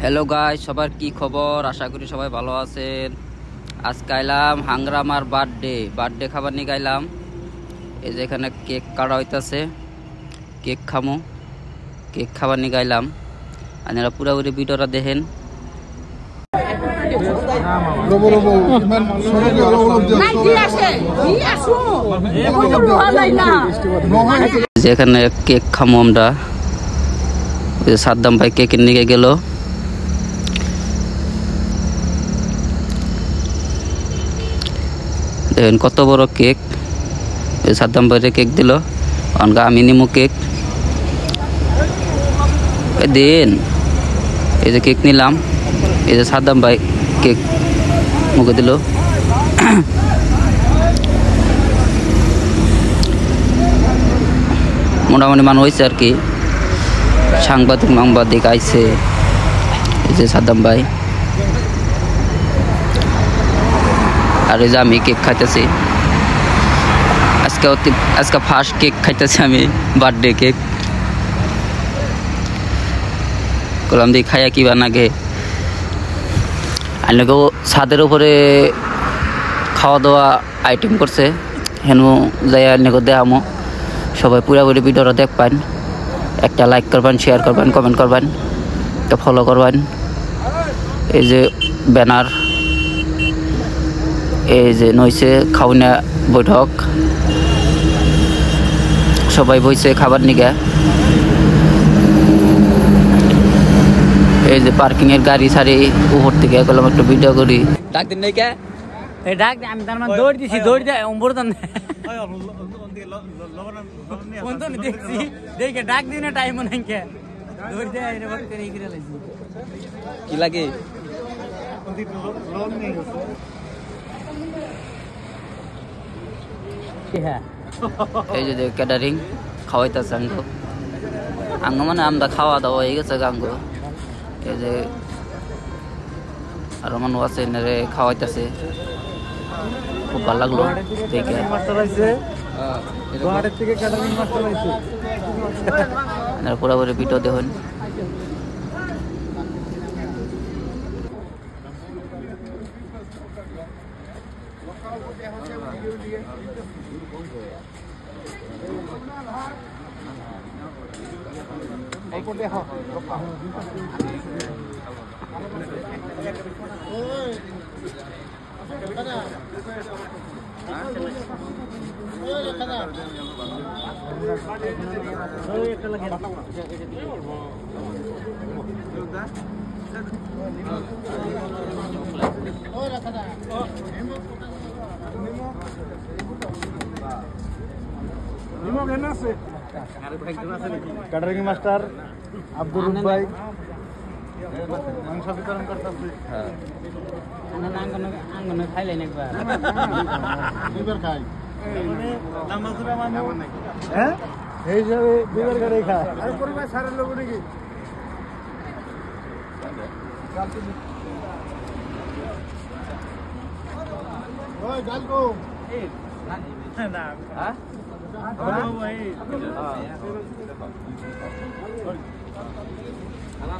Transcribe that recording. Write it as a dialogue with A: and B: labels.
A: Hello guys, সবার কি খবর? আশা করি সবাই ভালো আছেন। আজকে আইলাম হাংরামার বার্থডে খাবার নিয়ে গাইলাম। এই যে এখানে কেক কাটা হইতাছে, কেক খামো, কেক খাবার নিয়ে গাইলাম। আপনারা পুরোপুরি ভিডিওটা দেখেন। যেখানে কেক খামো আমরা, সাদ্দাম ভাই কেকের নিয়ে গেল। দেখেন কত বড় কেক, সাদ্দাম ভাইরে কেক দিল। অনগা আমি নিমু কেক দিন। এই যে কেক নিলাম, এই যে সাদ্দাম ভাই কেক মুখে দিল। মোটামুটি মানুষ হয়েছে আর কি, সাংবাদিক আইছে। এই যে সাদ্দাম ভাই, আর এই যে আমি কেক খাইতেছি। আজকে ফার্স্ট কেক খাইতেছি আমি, বার্থডে কেক। করলাম দিয়ে খাইয়া কি বানাগে। আইনকেও ছাদের উপরে খাওয়া দাওয়া আইটেম করছে, হেন যাই আইনকে দেখামো। সবাই পুরোপুরি ভিডিওটা দেখবেন। একটা লাইক করবেন, শেয়ার করবেন, কমেন্ট করবেন, একটা ফলো করবেন। এই যে ব্যানার, এই যে নইছে খাওয়া বৈঠক, সবাই বইছে খাবার নিগে। এই যে পার্কিং এর গাড়ি সারি উপর থেকে গেলাম, একটু ভিডিও করি। ডাক দিন নাই কে?
B: এই ডাক আমি তার মানে দৌড় দিছি, দৌড় দেয় উম্বর দান দেখছি, দেখে ডাক দিনে টাইম নাই কে দৌড় দেয়। এর বাদ করে এগিয়ে লাইছি
A: কি লাগে। এই যে ক্যাটারিং খাওয়াইতেছে আঙ্গ মানে আমরা খাওয়া দাওয়া হয়ে গেছে গাঙ্গ। এই যে আরো মানুষ আছে এনারে খাওয়াইতেছে, খুব ভালো লাগলো দেখে। পুরোপুরি ভিডিও দেখুন।
C: ক্যাটারিং মাস্টার আব্দুল ভাই মাংস বিতরণ করতেছি।
B: খাইলেন একবার
C: খাই, হ্যাঁ এই হিসাবে দুবার করে খায়। পরিবার সারের লোক নাকি না